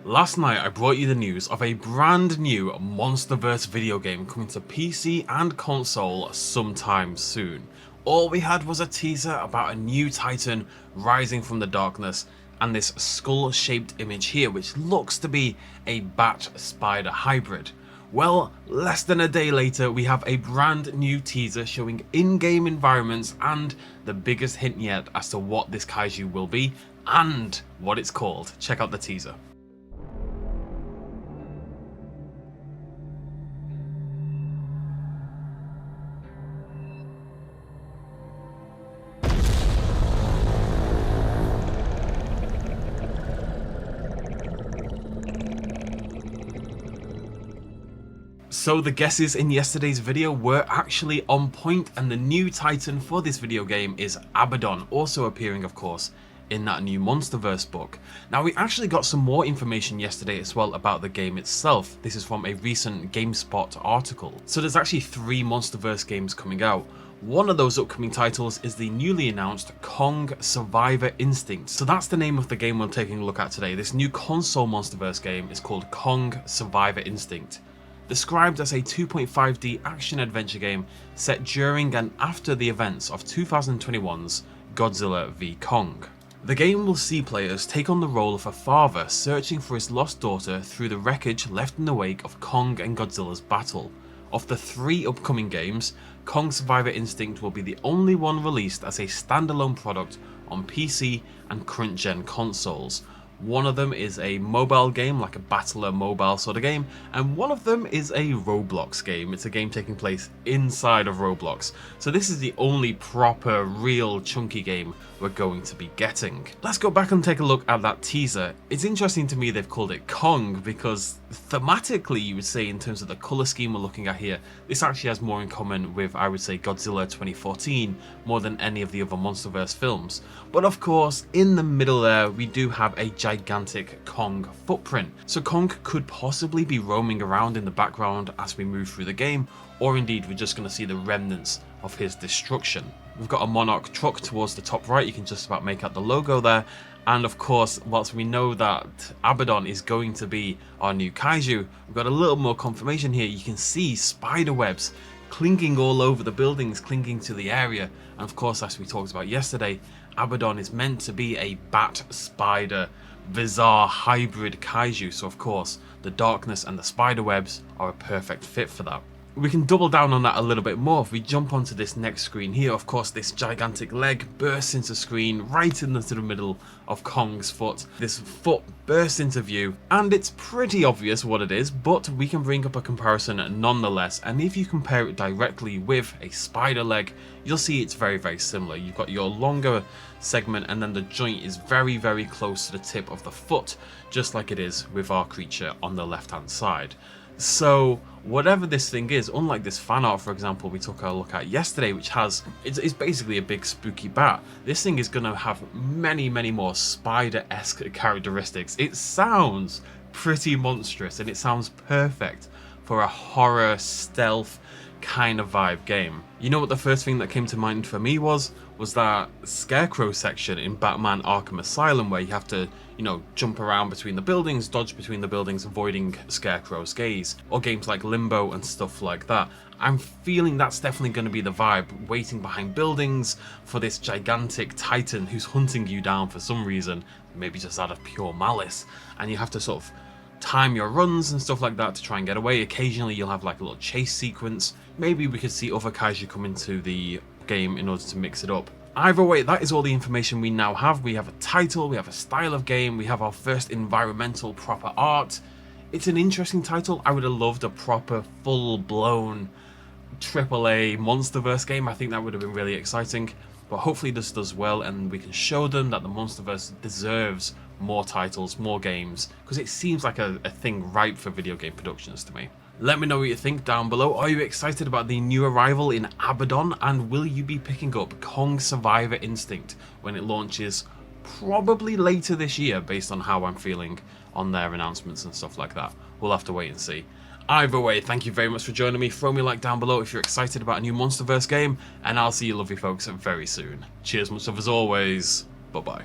Last night I brought you the news of a brand new Monsterverse video game coming to PC and console sometime soon. All we had was a teaser about a new titan rising from the darkness and this skull-shaped image here which looks to be a bat-spider hybrid. Well, less than a day later we have a brand new teaser showing in-game environments and the biggest hint yet as to what this kaiju will be and what it's called. Check out the teaser. So the guesses in yesterday's video were actually on point, and the new titan for this video game is Abaddon, also appearing of course in that new Monsterverse book. Now we actually got some more information yesterday as well about the game itself. This is from a recent GameSpot article. So there's actually 3 Monsterverse games coming out. One of those upcoming titles is the newly announced Kong Survivor Instinct. So that's the name of the game we're taking a look at today. This new console Monsterverse game is called Kong Survivor Instinct. Described as a 2.5D action-adventure game set during and after the events of 2021's Godzilla v Kong. The game will see players take on the role of a father searching for his lost daughter through the wreckage left in the wake of Kong and Godzilla's battle. Of the 3 upcoming games, Kong Survivor Instinct will be the only one released as a standalone product on PC and current-gen consoles. One of them is a mobile game, like a battler mobile sort of game, and one of them is a Roblox game. It's a game taking place inside of Roblox. So this is the only proper, real, chunky game we're going to be getting. Let's go back and take a look at that teaser. It's interesting to me they've called it Kong because thematically you would say in terms of the colour scheme we're looking at here, this actually has more in common with, I would say, Godzilla 2014 more than any of the other Monsterverse films. But of course, in the middle there, we do have a gigantic Kong footprint. So Kong could possibly be roaming around in the background as we move through the game, or indeed we're just going to see the remnants of his destruction. We've got a Monarch truck towards the top right, you can just about make out the logo there. And of course, whilst we know that Abaddon is going to be our new kaiju, we've got a little more confirmation here. You can see spider webs clinging all over the buildings, clinging to the area. And of course, as we talked about yesterday, Abaddon is meant to be a bat spider bizarre hybrid kaiju, so of course the darkness and the spider webs are a perfect fit for that. We can double down on that a little bit more if we jump onto this next screen here. Of course, this gigantic leg bursts into screen right into the middle of Kong's foot. This foot bursts into view and it's pretty obvious what it is, but we can bring up a comparison nonetheless, and if you compare it directly with a spider leg, you'll see it's very, very similar. You've got your longer segment and then the joint is very, very close to the tip of the foot, just like it is with our creature on the left hand side. So whatever this thing is, unlike this fan art, for example, we took a look at yesterday, which has, it's basically a big spooky bat. This thing is going to have many, many more spider-esque characteristics. It sounds pretty monstrous and it sounds perfect for a horror stealth kind of vibe game. You know what the first thing that came to mind for me was that Scarecrow section in Batman Arkham Asylum, where you have to, you know, jump around between the buildings, dodge between the buildings, avoiding Scarecrow's gaze, or games like Limbo and stuff like that. I'm feeling that's definitely going to be the vibe, waiting behind buildings for this gigantic titan who's hunting you down for some reason, maybe just out of pure malice, and you have to sort of time your runs and stuff like that to try and get away. Occasionally you'll have like a little chase sequence. Maybe we could see other kaiju come into the game in order to mix it up. Either way, that is all the information we now have. We have a title, we have a style of game, we have our first environmental proper art. It's an interesting title. I would have loved a proper full-blown AAA Monsterverse game. I think that would have been really exciting. But hopefully this does well and we can show them that the Monsterverse deserves more titles, more games, because it seems like a thing ripe for video game productions to me. Let me know what you think down below. Are you excited about the new arrival in Abaddon, and will you be picking up Kong Survivor Instinct when it launches probably later this year based on how I'm feeling on their announcements and stuff like that? We'll have to wait and see. Either way, thank you very much for joining me. Throw me a like down below if you're excited about a new Monsterverse game, and I'll see you lovely folks very soon. Cheers, much love as always. Bye bye.